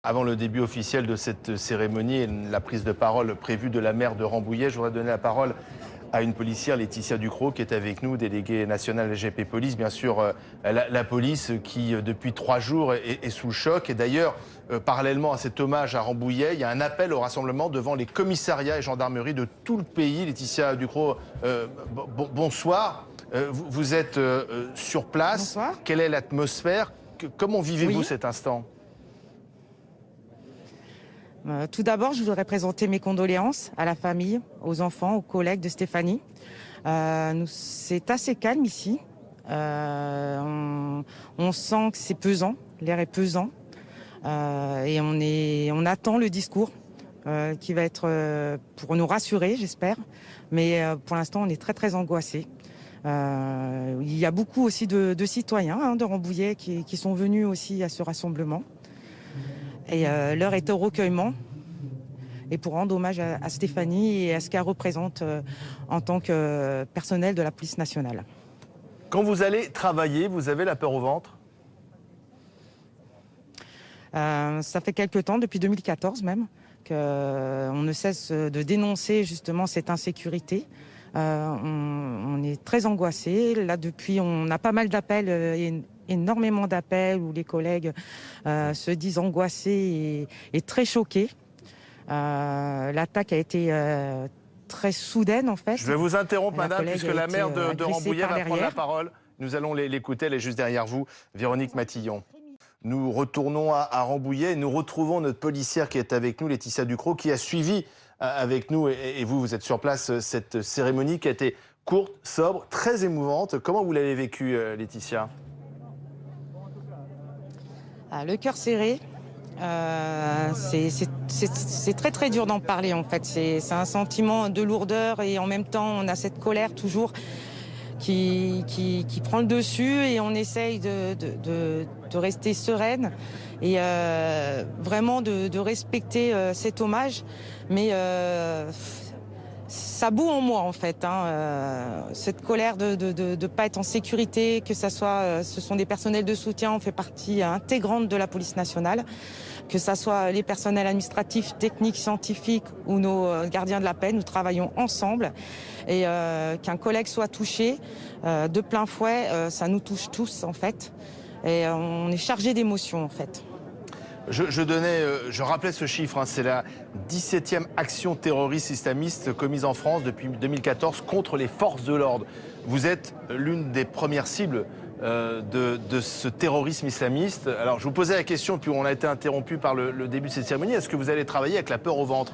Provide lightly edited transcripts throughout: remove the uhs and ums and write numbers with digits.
Avant le début officiel de cette cérémonie et la prise de parole prévue de la maire de Rambouillet, je voudrais donner la parole à une policière, Laetitia Ducrot, qui est avec nous, déléguée nationale LGP Police. Bien sûr, la police qui, depuis 3 jours, est sous le choc. Et d'ailleurs, parallèlement à cet hommage à Rambouillet, il y a un appel au rassemblement devant les commissariats et gendarmeries de tout le pays. Laetitia Ducrot, bonsoir. Vous êtes sur place. Bonsoir. Quelle est l'atmosphère? Comment vivez-vous cet instant? Tout d'abord, je voudrais présenter mes condoléances à la famille, aux enfants, aux collègues de Stéphanie. C'est assez calme ici. On sent que c'est pesant, l'air est pesant. Et on attend le discours qui va être pour nous rassurer, j'espère. Mais pour l'instant, on est très très angoissés. Il y a beaucoup aussi de citoyens de Rambouillet qui sont venus aussi à ce rassemblement. Et l'heure est au recueillement et pour rendre hommage à Stéphanie et à ce qu'elle représente en tant que personnel de la police nationale. Quand vous allez travailler, vous avez la peur au ventre? Ça fait quelques temps, depuis 2014 même, qu'on ne cesse de dénoncer justement cette insécurité. On est très angoissés. Là, depuis, on a pas mal d'appels, énormément d'appels où les collègues se disent angoissés et très choqués. L'attaque a été très soudaine, en fait. Je vais vous interrompre, madame, puisque la maire de Rambouillet va prendre la parole. Nous allons l'écouter, elle est juste derrière vous, Véronique Matillon. Nous retournons à Rambouillet et nous retrouvons notre policière qui est avec nous, Laetitia Ducrot, qui a suivi avec nous, et vous êtes sur place, cette cérémonie qui a été courte, sobre, très émouvante. Comment vous l'avez vécue, Laetitia? Le cœur serré. C'est très très dur d'en parler en fait. C'est un sentiment de lourdeur et en même temps on a cette colère toujours qui prend le dessus et on essaye de rester sereine et vraiment de respecter cet hommage. Mais ça bout en moi en fait, cette colère de pas être en sécurité, que ça soit, ce sont des personnels de soutien, on fait partie intégrante de la police nationale, que ça soit les personnels administratifs, techniques, scientifiques ou nos gardiens de la paix, nous travaillons ensemble et qu'un collègue soit touché de plein fouet, ça nous touche tous en fait et on est chargé d'émotions en fait. Je rappelais ce chiffre, c'est la 17e action terroriste islamiste commise en France depuis 2014 contre les forces de l'ordre. Vous êtes l'une des premières cibles de ce terrorisme islamiste. Alors je vous posais la question, puis on a été interrompu par le début de cette cérémonie. Est-ce que vous allez travailler avec la peur au ventre?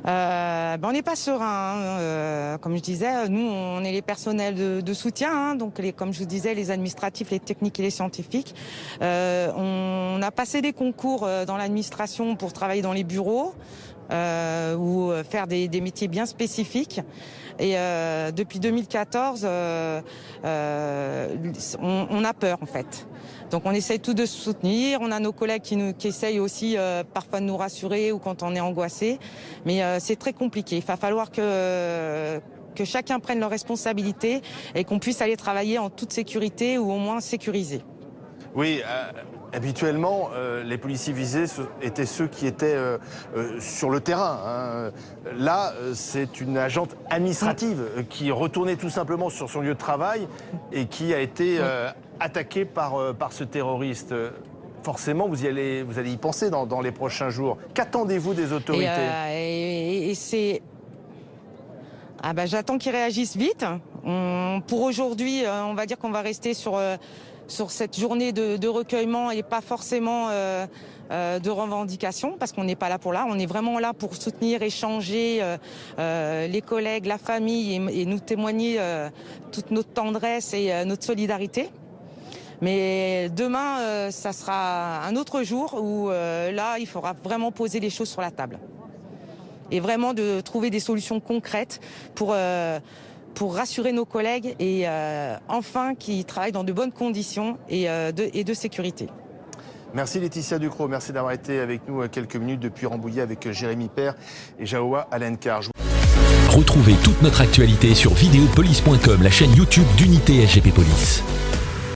On n'est pas serein, comme je disais, nous on est les personnels de soutien, donc comme je vous disais, les administratifs, les techniques et les scientifiques. On a passé des concours dans l'administration pour travailler dans les bureaux ou faire des métiers bien spécifiques. Et depuis 2014, on a peur en fait. Donc on essaye tout de se soutenir, on a nos collègues qui essayent aussi parfois de nous rassurer ou quand on est angoissé, mais c'est très compliqué. Il va falloir que chacun prenne leurs responsabilités et qu'on puisse aller travailler en toute sécurité ou au moins sécurisé. Oui, habituellement, les policiers visés étaient ceux qui étaient sur le terrain. Là, c'est une agente administrative qui retournait tout simplement sur son lieu de travail et qui a été attaquée par ce terroriste. Forcément, vous allez y penser dans les prochains jours. Qu'attendez-vous des autorités? J'attends qu'ils réagissent vite. Pour aujourd'hui, on va dire qu'on va rester sur cette journée de recueillement et pas forcément de revendication, parce qu'on n'est pas là pour là. On est vraiment là pour soutenir, échanger les collègues, la famille et nous témoigner toute notre tendresse et notre solidarité. Mais demain, ça sera un autre jour où là, il faudra vraiment poser les choses sur la table. Et vraiment de trouver des solutions concrètes pour rassurer nos collègues et enfin qu'ils travaillent dans de bonnes conditions et de sécurité. Merci Laetitia Ducrot, merci d'avoir été avec nous quelques minutes depuis Rambouillet avec Jérémy Père et Jaoua Alencar. Retrouvez toute notre actualité sur videopolice.com, la chaîne YouTube d'Unité SGP Police.